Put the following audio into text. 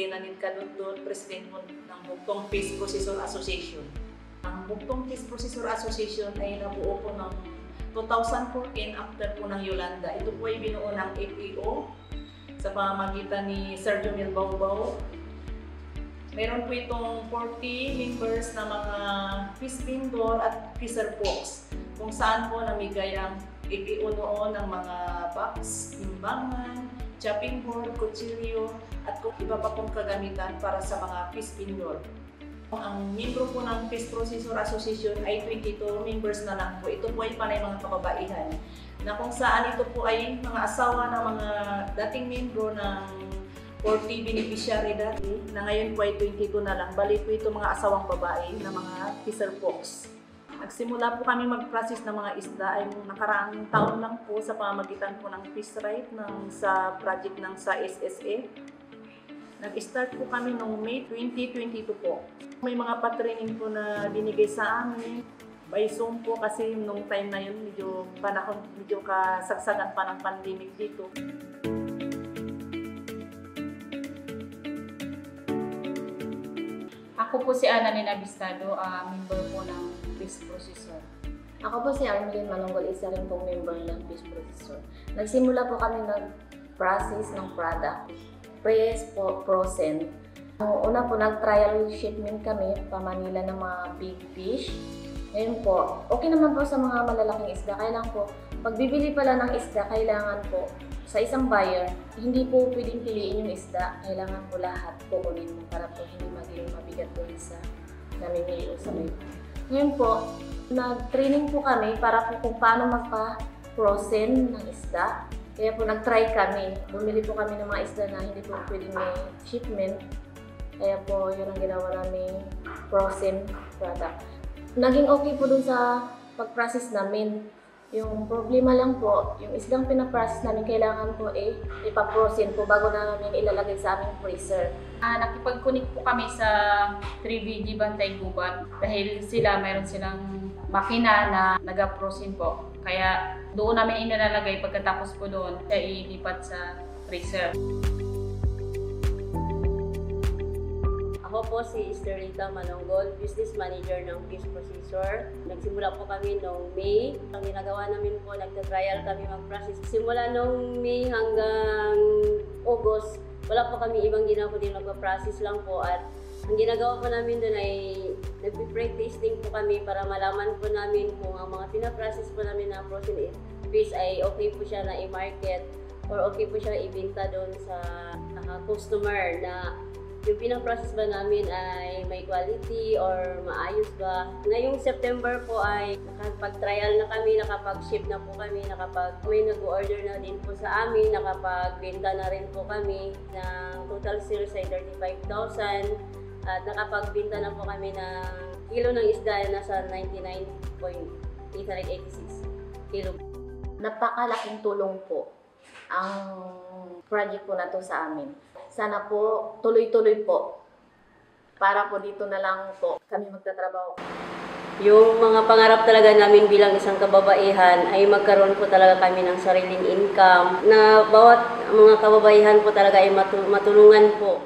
si Nanin Kadudot, President po ng Bugtong Fish Processor Association. Ang Bugtong Fish Processor Association ay nabuo po ng 2014 after po ng Yolanda. Ito po ay binuo ng APO sa pamamagitan ni Sir Jomel Baubao. Meron po itong 40 members na mga fish vendor at fisher folks kung saan po namigay ang APO noon ng mga box, timbangan, chopping board, kutsilyo, at kung iba pa pong kagamitan para sa mga fish vendor. Ang membro po ng Fish Processor Association ay 22 members na lang po. Ito po ay panay mga kababaihan na kung saan ito po ay mga asawa ng mga dating membro ng 40 beneficiary dati na ngayon po ay 22 na lang. Bali po ito mga asawang babae na mga fisher folks. Nagsimula po kami mag-process ng mga isda ay nakaraang taon lang po sa pamamagitan po ng fish right sa project ng sa SSA. Nag-start po kami noong May 2022 po. May mga pa-training po na binigay sa amin. By Zoom po kasi nung time na yun medyo kasagsagan pa ng pandemic dito. Ako po si Ana Ninabistado, member po ng Fish Processor. Ako po si Armelin Malonggol, isa rin pong member ng Fish Processor. Nagsimula po kami nag-process ng product, press, frozen. Una po, nag-trial shipment kami pa Manila ng mga big fish. Ngayon po, okay naman po sa mga malalaking isda. Kaya lang po, pag bibili pala ng isda, kailangan po sa isang buyer, hindi po pwedeng piliin yung isda. Kailangan po lahat kukunin mo para po hindi maging mabigat po sa namimili o sa may. Ngayon po, nag-training po kami para po kung paano magpa-frozen ng isda. Kaya po nag-try kami. Bumili po kami ng mga isda na hindi po pwedeng may shipment. Kaya po yun ang ginawa namin frozen product. Naging okay po dun sa pag-process namin. Yung problema lang po, yung isdang pinaprocess namin kailangan po ipa-frozen po bago namin ilalagay sa aming freezer. Nakipag-connect po kami sa 3VG Bantay Gubat dahil mayroon silang makina na nag-frozen po. Kaya doon namin inilalagay pagkatapos po doon siya ilipat sa freezer. Ako po si Esterita Manonggol, Business Manager ng Fish Processor. Nagsimula po kami noong May. Ang ginagawa namin po, nagta-trial kami mag-process. Simula noong May hanggang August, wala po kami ibang ginawa kundi mag-process lang po. At ang ginagawa po namin doon ay nag-pre tasting po kami para malaman po namin kung ang mga pinaprocess po namin na frozen fish ay okay po siya na i-market or okay po siya ibenta doon sa customer na yung pinaprocess ba namin ay may quality or maayos ba. Ngayong September po ay nakapag-trial na kami, nakapag-ship na po kami, may nag-order na din po sa amin, nakapagbenta na rin po kami ng total sales ay 35,000 at nakapagbenta na po kami ng kilo ng isda na nasa 99.886 kilo. Napakalaking tulong po ang project po na to sa amin. Sana po tuloy-tuloy po para po dito na lang po kami magtatrabaho. Yung mga pangarap talaga namin bilang isang kababaihan ay magkaroon po talaga kami ng sariling income na bawat mga kababaihan po talaga ay matulungan po